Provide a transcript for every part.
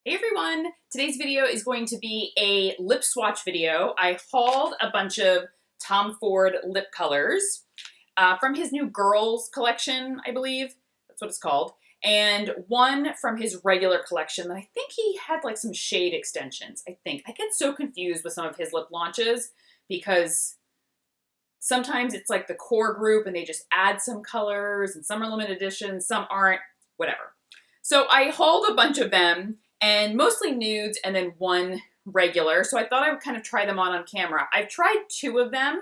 Hey everyone! Today's video is going to be a lip swatch video. I hauled a bunch of Tom Ford lip colors from his new Girls collection, I believe. That's what it's called. And one from his regular collection that I think he had like some shade extensions, I think. I get so confused with some of his lip launches because sometimes it's like the core group and they just add some colors and some are limited editions, some aren't, whatever. So I hauled a bunch of them and mostly nudes and then one regular. So I thought I would kind of try them on camera. I've tried two of them,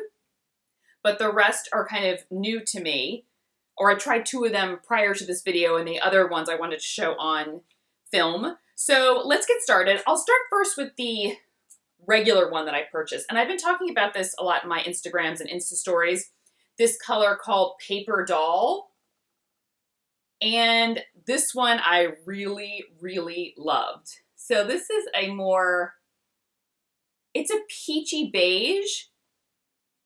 but the rest are kind of new to me. Or I tried two of them prior to this video and the other ones I wanted to show on film. So let's get started. I'll start first with the regular one that I purchased. And I've been talking about this a lot in my Instagrams and Insta stories. This color called Paper Doll. And this one I really, really loved. So this is it's a peachy beige.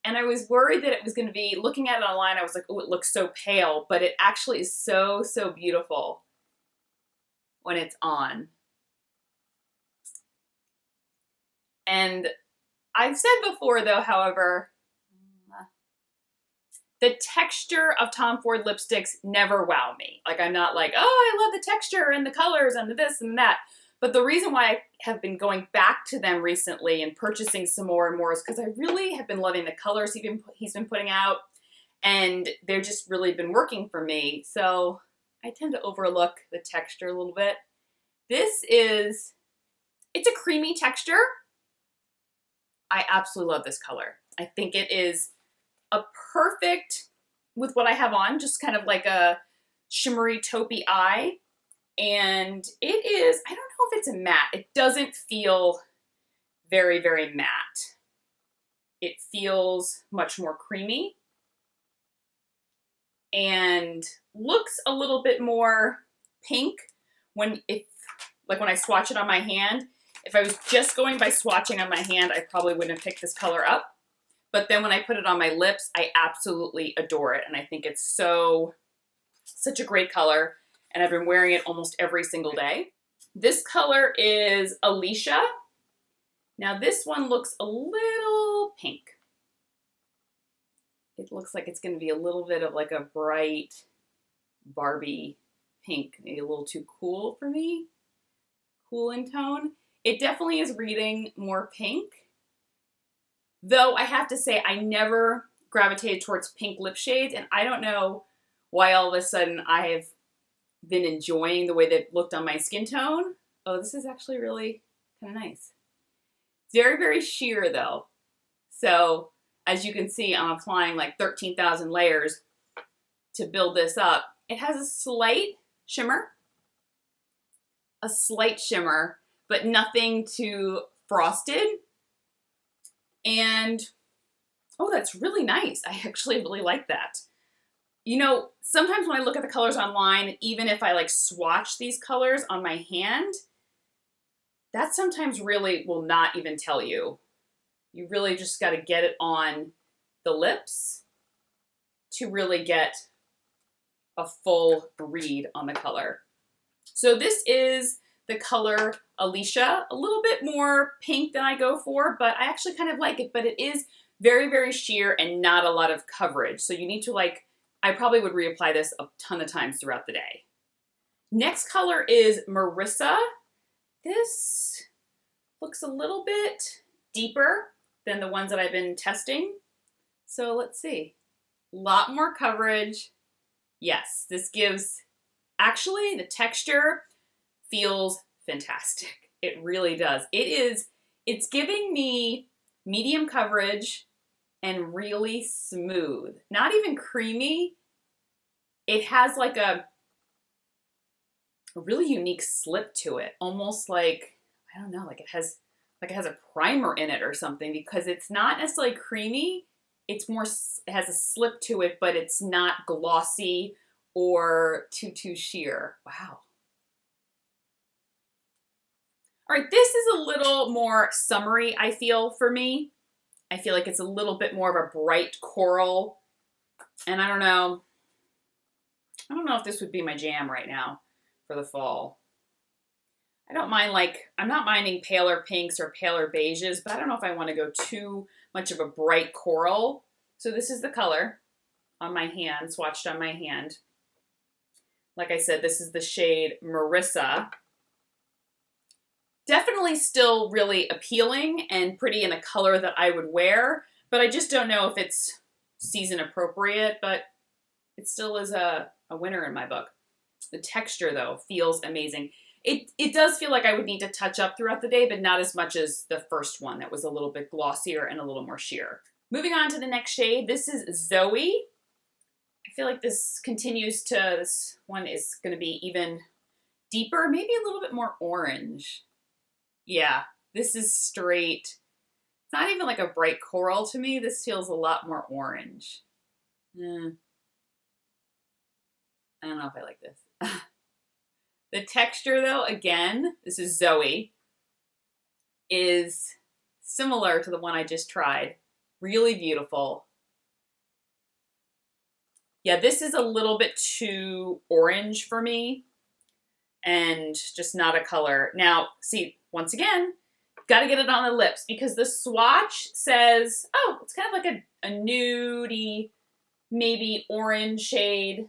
And I was worried that it was going to be, looking at it online, I was like, oh, it looks so pale. But it actually is so, so beautiful when it's on. And I've said before, though, however, the texture of Tom Ford lipsticks never wow me. Like, I'm not like, oh, I love the texture and the colors and the this and that. But the reason why I have been going back to them recently and purchasing some more and more is because I really have been loving the colors he's been putting out. And they've just really been working for me. So I tend to overlook the texture a little bit. It's a creamy texture. I absolutely love this color. I think it is a perfect, with what I have on, just kind of like a shimmery taupey eye. And it is, I don't know if it's a matte. It doesn't feel very, very matte. It feels much more creamy and looks a little bit more pink when I swatch it on my hand. If I was just going by swatching on my hand, I probably wouldn't have picked this color up. But then when I put it on my lips, I absolutely adore it. And I think it's such a great color. And I've been wearing it almost every single day. This color is Alicia. Now this one looks a little pink. It looks like it's going to be a little bit of like a bright Barbie pink. Maybe a little too cool for me. Cool in tone. It definitely is reading more pink. Though I have to say, I never gravitated towards pink lip shades, and I don't know why all of a sudden I have been enjoying the way that it looked on my skin tone. Oh, this is actually really kind of nice. Very, very sheer though. So as you can see, I'm applying like 13,000 layers to build this up. It has a slight shimmer, but nothing too frosted. And, oh, that's really nice. I actually really like that. You know, sometimes when I look at the colors online, even if I like swatch these colors on my hand, that sometimes really will not even tell you. You really just got to get it on the lips to really get a full read on the color. So this is the color Alicia, a little bit more pink than I go for, but I actually kind of like it, but it is very, very sheer and not a lot of coverage. So you need to I probably would reapply this a ton of times throughout the day. Next color is Marissa. This looks a little bit deeper than the ones that I've been testing. So let's see. A lot more coverage. Yes, this gives, actually the texture feels fantastic. It really does. It's giving me medium coverage and really smooth. Not even creamy. It has like a really unique slip to it. Almost like, I don't know, like it has a primer in it or something, because it's not necessarily creamy. It has a slip to it, but it's not glossy or too sheer. Wow. All right, this is a little more summery, I feel, for me. I feel like it's a little bit more of a bright coral. And I don't know if this would be my jam right now for the fall. I don't mind, like, I'm not minding paler pinks or paler beiges, but I don't know if I want to go too much of a bright coral. So this is the color on my hand, swatched on my hand. Like I said, this is the shade Marissa. Definitely still really appealing and pretty in a color that I would wear, but I just don't know if it's season appropriate, but it still is a winner in my book. The texture, though, feels amazing. It does feel like I would need to touch up throughout the day, but not as much as the first one that was a little bit glossier and a little more sheer. Moving on to the next shade, this is Zoe. I feel like this one is going to be even deeper, maybe a little bit more orange. Yeah, this is straight. It's not even like a bright coral to me. This feels a lot more orange. I don't know if I like this. The texture, though, again, this is Zoe, is similar to the one I just tried. Really beautiful. Yeah, this is a little bit too orange for me and just not a color. Now, see, once again, got to get it on the lips because the swatch says, oh, it's kind of like a nudie, maybe orange shade.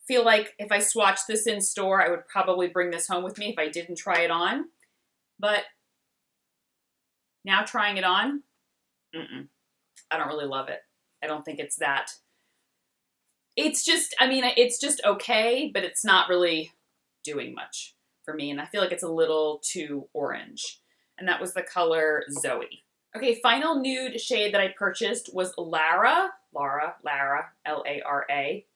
Feel like if I swatched this in store, I would probably bring this home with me if I didn't try it on. But now trying it on, I don't really love it. I don't think it's that. It's just, I mean, it's just okay, but it's not really doing much for me. And I feel like it's a little too orange. And that was the color Zoe. Okay, final nude shade that I purchased was Lara, L-A-R-A.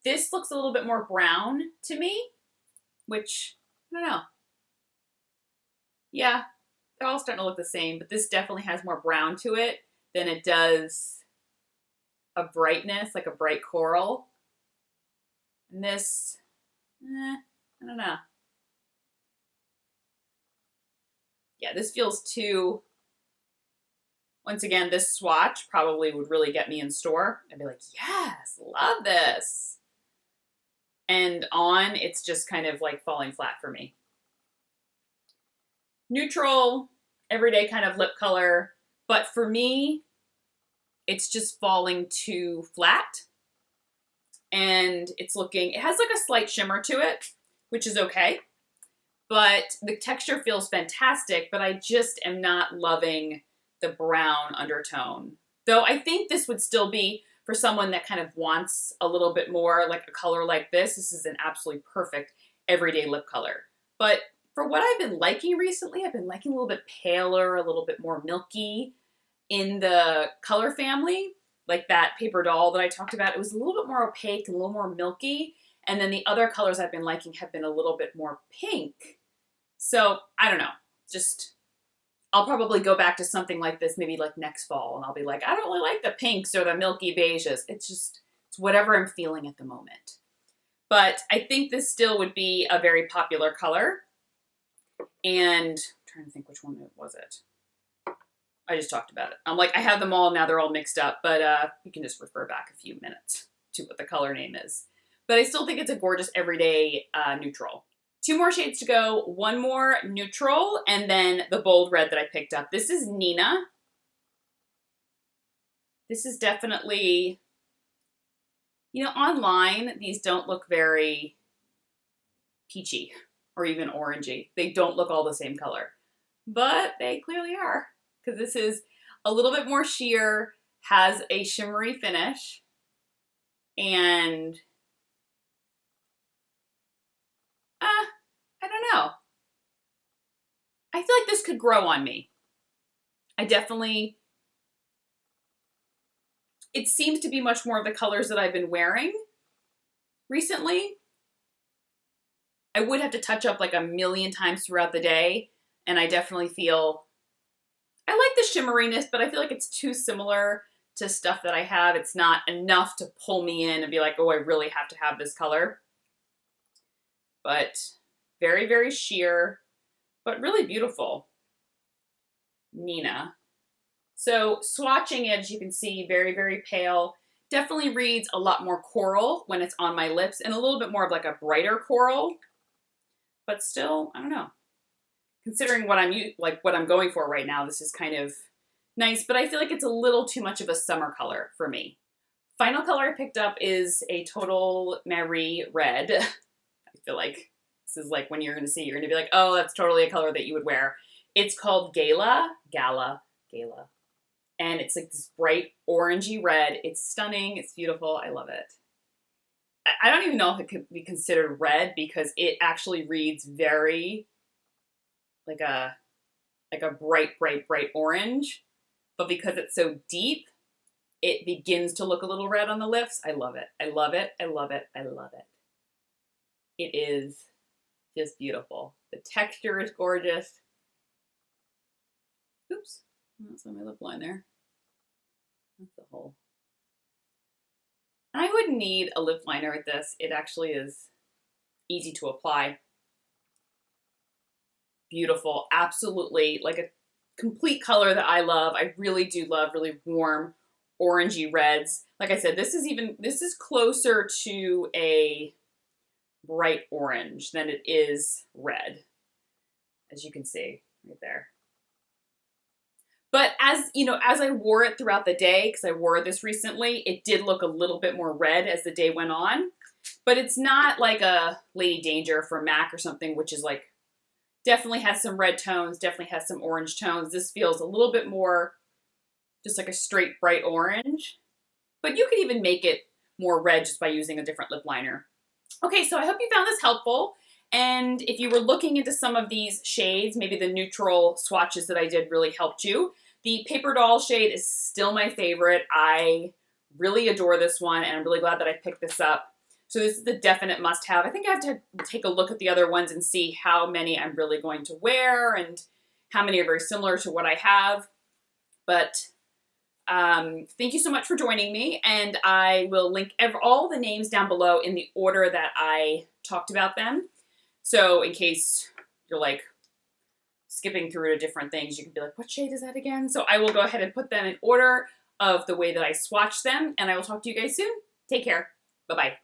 This looks a little bit more brown to me, which, I don't know. Yeah, they're all starting to look the same, but this definitely has more brown to it than it does a brightness, like a bright coral. And this, I don't know. Yeah, this feels too, once again, this swatch probably would really get me in store. I'd be like, yes, love this. And on, it's just kind of like falling flat for me. Neutral, everyday kind of lip color, but for me, it's just falling too flat. And it has like a slight shimmer to it, which is okay. But the texture feels fantastic, but I just am not loving the brown undertone. Though I think this would still be, for someone that kind of wants a little bit more like a color like this is an absolutely perfect everyday lip color. But for what I've been liking recently, I've been liking a little bit paler, a little bit more milky in the color family. Like that paper doll that I talked about, it was a little bit more opaque, a little more milky. And then the other colors I've been liking have been a little bit more pink. So I don't know, just I'll probably go back to something like this maybe like next fall and I'll be like, I don't really like the pinks or the milky beiges. It's whatever I'm feeling at the moment. But I think this still would be a very popular color. And I'm trying to think which one was it. I just talked about it. I'm like, I have them all, now they're all mixed up, but you can just refer back a few minutes to what the color name is. But I still think it's a gorgeous everyday neutral. 2 more shades to go, 1 more neutral, and then the bold red that I picked up. This is Nina. This is definitely, online, these don't look very peachy or even orangey. They don't look all the same color, but they clearly are, because this is a little bit more sheer, has a shimmery finish, and I don't know. I feel like this could grow on me. It seems to be much more of the colors that I've been wearing recently. I would have to touch up like a million times throughout the day, and I definitely feel, I like the shimmeriness, but I feel like it's too similar to stuff that I have. It's not enough to pull me in and be like, oh, I really have to have this color. But very, very sheer, but really beautiful. Nina. So swatching it, as you can see, very, very pale. Definitely reads a lot more coral when it's on my lips and a little bit more of like a brighter coral. But still, I don't know. considering what I'm going for right now, this is kind of nice, but I feel like it's a little too much of a summer color for me. Final color I picked up is a Total Marie Red. I feel like this is like when you're gonna see, you're gonna be like, oh, that's totally a color that you would wear. It's called Gala. And it's like this bright orangey red. It's stunning, it's beautiful, I love it. I don't even know if it could be considered red because it actually reads very like a bright orange. But because it's so deep, it begins to look a little red on the lips. I love it. I love it. I love it. I love it. It is just beautiful. The texture is gorgeous. Oops. That's on my lip line there. That's the hole. I wouldn't need a lip liner with this. It actually is easy to apply. Beautiful. Absolutely. Like a complete color that I love. I really do love really warm orangey reds. Like I said, this is closer to a bright orange than it is red, as you can see right there. But as you know, as I wore it throughout the day, because I wore this recently, it did look a little bit more red as the day went on. But it's not like a Lady Danger from MAC or something, which is like, definitely has some red tones, definitely has some orange tones. This feels a little bit more just like a straight bright orange. But you could even make it more red just by using a different lip liner. Okay, so I hope you found this helpful. And if you were looking into some of these shades, maybe the neutral swatches that I did really helped you. The Paper Doll shade is still my favorite. I really adore this one, and I'm really glad that I picked this up. So this is the definite must-have. I think I have to take a look at the other ones and see how many I'm really going to wear and how many are very similar to what I have. But thank you so much for joining me, and I will link all the names down below in the order that I talked about them. So in case you're like skipping through to different things, you can be like, what shade is that again? So I will go ahead and put them in order of the way that I swatched them, and I will talk to you guys soon. Take care. Bye-bye.